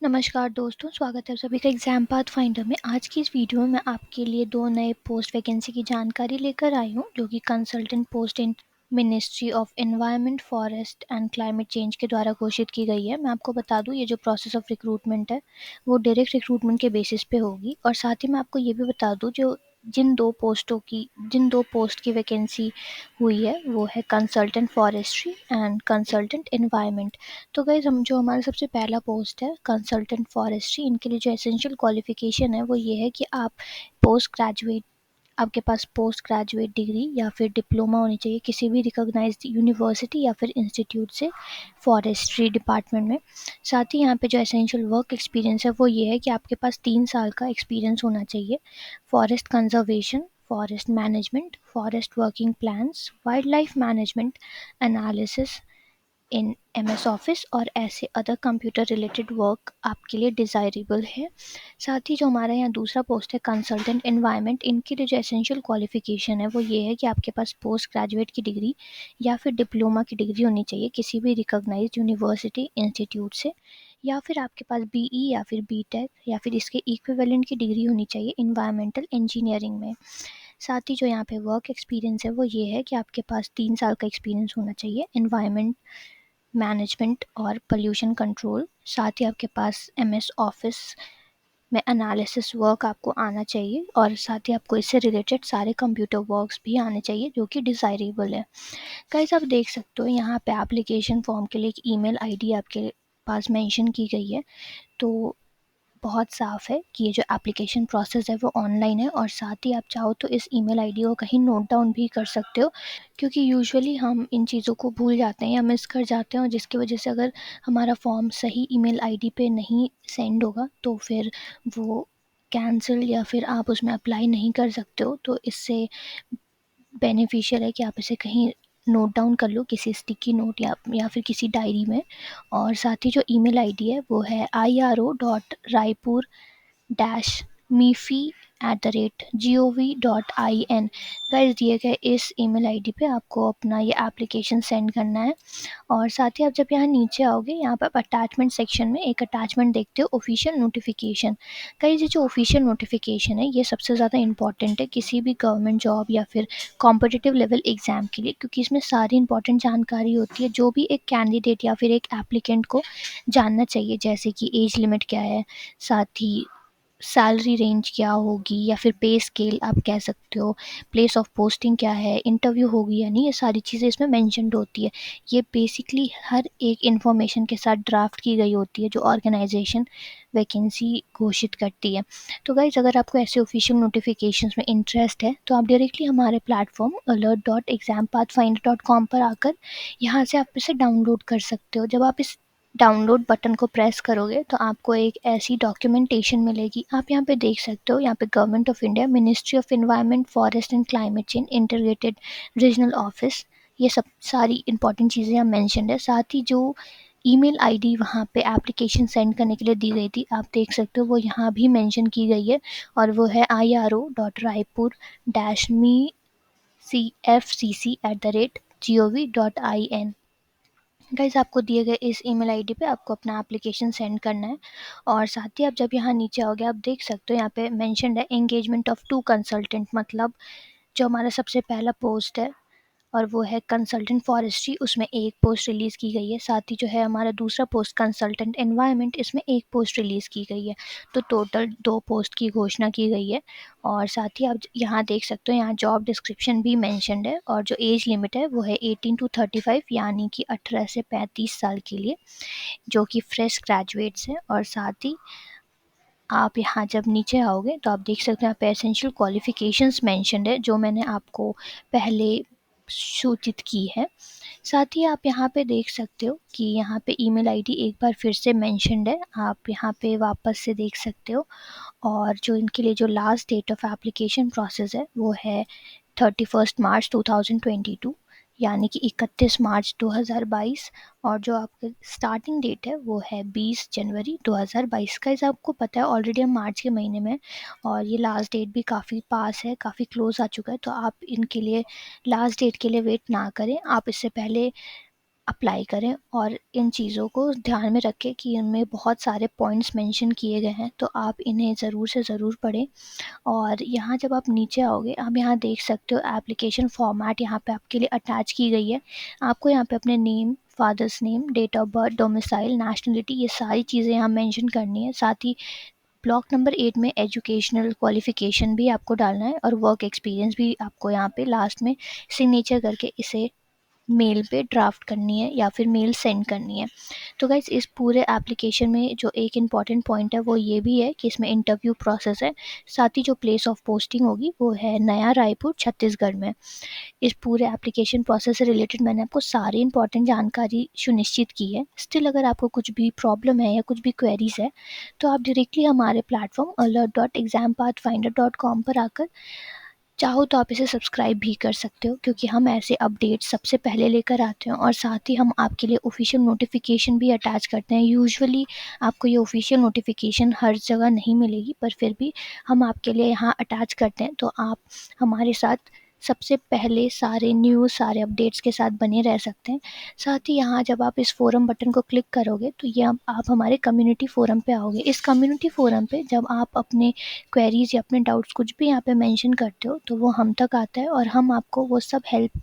नमस्कार दोस्तों, स्वागत है सभी का एग्जाम पाथ फाइंडर में। आज की इस वीडियो में मैं आपके लिए दो नए पोस्ट वैकेंसी की जानकारी लेकर आई हूँ, जो कि consultant post in ministry of environment, forest and climate change के द्वारा घोषित की गई है। मैं आपको बता दूँ, ये जो प्रोसेस ऑफ रिक्रूटमेंट है वो डायरेक्ट रिक्रूटमेंट के बेसिस पे होगी। और साथ ही मैं आपको ये भी बता दूँ, जिन दो पोस्ट की वैकेंसी हुई है वो है consultant forestry and consultant environment. तो गाइस, हम जो हमारा सबसे पहला पोस्ट है कंसल्टेंट फॉरेस्ट्री, इनके लिए जो एसेंशियल क्वालिफिकेशन है वो ये है कि आपके पास पोस्ट ग्रेजुएट डिग्री या फिर डिप्लोमा होनी चाहिए किसी भी रिकॉग्नाइज्ड यूनिवर्सिटी या फिर इंस्टीट्यूट से फॉरेस्ट्री डिपार्टमेंट में। साथ ही यहाँ पे जो एसेंशियल वर्क एक्सपीरियंस है वो ये है कि आपके पास 3 साल का एक्सपीरियंस होना चाहिए forest conservation, forest management, forest working plans, wild life management analysis in MS office और ऐसे अदर कंप्यूटर रिलेटेड वर्क आपके लिए डिज़ायरेबल है। साथ ही जो हमारा यहाँ दूसरा पोस्ट है कंसल्टेंट एनवायरनमेंट, इनके लिए जो एसेंशियल क्वालिफिकेशन है वो ये है कि आपके पास पोस्ट ग्रेजुएट की डिग्री या फिर डिप्लोमा की डिग्री होनी चाहिए किसी भी रिकॉग्नाइज्ड यूनिवर्सिटी इंस्टीट्यूट से, या फिर आपके पास बीई या फिर बीटेक या फिर इसके इक्विवेलेंट की डिग्री होनी चाहिए इन्वायरमेंटल इंजीनियरिंग में। साथ ही जो यहाँ पे वर्क एक्सपीरियंस है वो ये है कि आपके पास 3 साल का एक्सपीरियंस होना चाहिए एनवायरमेंट मैनेजमेंट और पोल्यूशन कंट्रोल। साथ ही आपके पास एमएस ऑफिस में एनालिसिस वर्क आपको आना चाहिए और साथ ही आपको इससे रिलेटेड सारे कंप्यूटर वर्क्स भी आने चाहिए जो कि डिज़ायरेबल है। गाइस, आप देख सकते हो यहाँ पे एप्लीकेशन फॉर्म के लिए एक ईमेल आईडी आपके पास मेंशन की गई है। तो बहुत साफ है कि ये जो एप्लीकेशन प्रोसेस है वो ऑनलाइन है, और साथ ही आप चाहो तो इस ईमेल आईडी को कहीं नोट डाउन भी कर सकते हो, क्योंकि यूजुअली हम इन चीज़ों को भूल जाते हैं या मिस कर जाते हैं, और जिसकी वजह से अगर हमारा फॉर्म सही ईमेल आईडी पे नहीं सेंड होगा तो फिर वो कैंसिल या फिर आप उसमें अप्लाई नहीं कर सकते हो। तो इससे बेनिफिशियल है कि आप इसे कहीं नोट डाउन कर लो किसी स्टिकी नोट या फिर किसी डायरी में। और साथ ही जो ईमेल आईडी है वो है iro.raipur डैश मीफ़ी @gov.in। गाइस, दिए गए इस ईमेल आईडी पे आपको अपना ये एप्लीकेशन सेंड करना है। और साथ ही आप जब यहाँ नीचे आओगे, यहाँ पर अटैचमेंट सेक्शन में एक अटैचमेंट देखते हो, ऑफिशियल नोटिफिकेशन। गाइस, ये जो ऑफिशियल नोटिफिकेशन है ये सबसे ज़्यादा इंपॉर्टेंट है किसी भी गवर्नमेंट जॉब या फिर कॉम्पिटिटिव लेवल एग्ज़ाम के लिए, क्योंकि इसमें सारी इंपॉर्टेंट जानकारी होती है जो भी एक कैंडिडेट या फिर एक एप्लीकेंट को जानना चाहिए, जैसे कि एज लिमिट क्या है, साथ ही सैलरी रेंज क्या होगी या फिर पे स्केल आप कह सकते हो, प्लेस ऑफ पोस्टिंग क्या है, इंटरव्यू होगी या नहीं, ये सारी चीज़ें इसमें मेंशन्ड होती है। ये बेसिकली हर एक इन्फॉर्मेशन के साथ ड्राफ्ट की गई होती है जो ऑर्गेनाइजेशन वैकेंसी घोषित करती है। तो गाइज, अगर आपको ऐसे ऑफिशियल नोटिफिकेशंस में इंटरेस्ट है तो आप डायरेक्टली हमारे प्लेटफॉर्म alert.exampathfinder.com पर आकर यहाँ से आप इसे डाउनलोड कर सकते हो। जब आप इस डाउनलोड बटन को प्रेस करोगे तो आपको एक ऐसी डॉक्यूमेंटेशन मिलेगी। आप यहाँ पे देख सकते हो, यहाँ पे government of India, ministry of environment, forest and climate change, integrated regional office, ये सब सारी इंपॉर्टेंट चीज़ें यहाँ मैंशनड है। साथ ही जो ईमेल आईडी वहाँ पे एप्लीकेशन सेंड करने के लिए दी गई थी, आप देख सकते हो वो यहाँ भी मेंशन की गई है, और वो है iro.raipur-cfcc@gov.in। गाइस, आपको दिए गए इस ईमेल आईडी पे आपको अपना एप्लीकेशन सेंड करना है। और साथ ही आप जब यहाँ नीचे आओगे, आप देख सकते हो यहाँ पे मेंशन्ड है एंगेजमेंट ऑफ 2 कंसल्टेंट, मतलब जो हमारा सबसे पहला पोस्ट है और वो है कंसल्टेंट फॉरेस्ट्री, उसमें एक पोस्ट रिलीज़ की गई है। साथ ही जो है हमारा दूसरा पोस्ट कंसल्टेंट एनवायरनमेंट, इसमें एक पोस्ट रिलीज़ की गई है। तो टोटल 2 पोस्ट की घोषणा की गई है। और साथ ही आप यहाँ देख सकते हो, यहाँ जॉब डिस्क्रिप्शन भी मेंशन्ड है, और जो एज लिमिट है वो है 18 to 35, यानी कि 18 से 35 साल के लिए, जो कि फ्रेश ग्रेजुएट्स हैं। और साथ ही आप यहाँ जब नीचे आओगे तो आप देख सकते हैं यहाँ पे एसेंशियल क्वालिफिकेशंस मेंशन्ड है जो मैंने आपको पहले सूचित की है। साथ ही आप यहाँ पे देख सकते हो कि यहाँ पे ईमेल आईडी एक बार फिर से मेंशन्ड है, आप यहाँ पे वापस से देख सकते हो। और जो इनके लिए जो last date of application process है वो है 31 मार्च 2022, यानी कि 31 मार्च 2022। और जो आपकी स्टार्टिंग डेट है वो है 20 जनवरी 2022। का इस आपको पता है ऑलरेडी हम मार्च के महीने में हैं, और ये लास्ट डेट भी काफ़ी पास है, काफ़ी क्लोज आ चुका है। तो आप इनके लिए लास्ट डेट के लिए वेट ना करें, आप इससे पहले अप्लाई करें। और इन चीज़ों को ध्यान में रखें कि इनमें बहुत सारे पॉइंट्स मेंशन किए गए हैं, तो आप इन्हें ज़रूर से ज़रूर पढ़ें। और यहाँ जब आप नीचे आओगे, आप यहाँ देख सकते हो एप्लीकेशन फॉर्मेट यहाँ पे आपके लिए अटैच की गई है। आपको यहाँ पे अपने name, father's name, date of birth, domicile, nationality, ये सारी चीज़ें यहाँ मेंशन करनी है। साथ ही ब्लॉक नंबर 8 में एजुकेशनल क्वालिफिकेशन भी आपको डालना है, और वर्क एक्सपीरियंस भी आपको यहाँ पे लास्ट में सिग्नेचर करके इसे मेल पे ड्राफ्ट करनी है या फिर मेल सेंड करनी है। तो गाइज़ इस पूरे एप्लीकेशन में जो एक इम्पॉर्टेंट पॉइंट है वो ये भी है कि इसमें इंटरव्यू प्रोसेस है। साथ ही जो प्लेस ऑफ पोस्टिंग होगी वो है नया रायपुर, छत्तीसगढ़ में। इस पूरे एप्लीकेशन प्रोसेस से रिलेटेड मैंने आपको सारी इंपॉर्टेंट जानकारी सुनिश्चित की है। स्टिल अगर आपको कुछ भी प्रॉब्लम है या कुछ भी क्वेरीज है, तो आप डायरेक्टली हमारे प्लेटफॉर्म alert.exampathfinder.com पर आकर चाहो तो आप इसे सब्सक्राइब भी कर सकते हो, क्योंकि हम ऐसे अपडेट सबसे पहले लेकर आते हैं। और साथ ही हम आपके लिए ऑफिशियल नोटिफिकेशन भी अटैच करते हैं। यूजुअली आपको ये ऑफिशियल नोटिफिकेशन हर जगह नहीं मिलेगी, पर फिर भी हम आपके लिए यहाँ अटैच करते हैं, तो आप हमारे साथ सबसे पहले सारे न्यूज़, सारे अपडेट्स के साथ बने रह सकते हैं। साथ ही यहाँ जब आप इस फोरम बटन को क्लिक करोगे, तो ये आप हमारे कम्युनिटी फोरम पे आओगे। इस कम्युनिटी फोरम पे जब आप अपने क्वेरीज या अपने डाउट्स कुछ भी यहाँ पे मेंशन करते हो, तो वो हम तक आता है और हम आपको वो सब हेल्प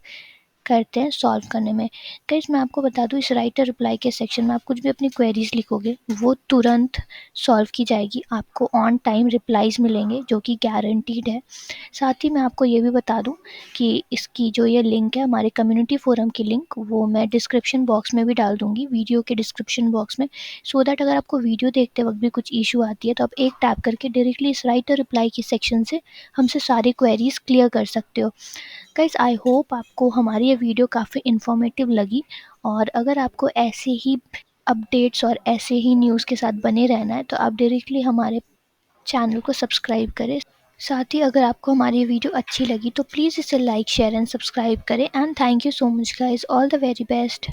करते हैं सॉल्व करने में। गाइस मैं आपको बता दूँ, इस राइट रिप्लाई के सेक्शन में आप कुछ भी अपनी क्वेरीज लिखोगे वो तुरंत सॉल्व की जाएगी। आपको ऑन टाइम रिप्लाईज मिलेंगे जो कि गारंटीड है। साथ ही मैं आपको ये भी बता दूं कि इसकी जो ये लिंक है, हमारे कम्युनिटी फोरम की लिंक, वो मैं डिस्क्रिप्शन बॉक्स में भी डाल दूंगी, वीडियो के डिस्क्रिप्शन बॉक्स में। सो दैट अगर आपको वीडियो देखते वक्त भी कुछ इशू आती है, तो आप एक टैप करके डायरेक्टली इस राइट रिप्लाई के सेक्शन से हमसे सारी क्वेरीज क्लियर कर सकते हो। गाइस आई होप आपको हमारी ये वीडियो काफ़ी इन्फॉर्मेटिव लगी। और अगर आपको ऐसे ही अपडेट्स और ऐसे ही न्यूज़ के साथ बने रहना है, तो आप डायरेक्टली हमारे चैनल को सब्सक्राइब करें। साथ ही अगर आपको हमारी वीडियो अच्छी लगी तो प्लीज़ इसे लाइक, शेयर एंड सब्सक्राइब करें। And thank you so much guys, all the very best.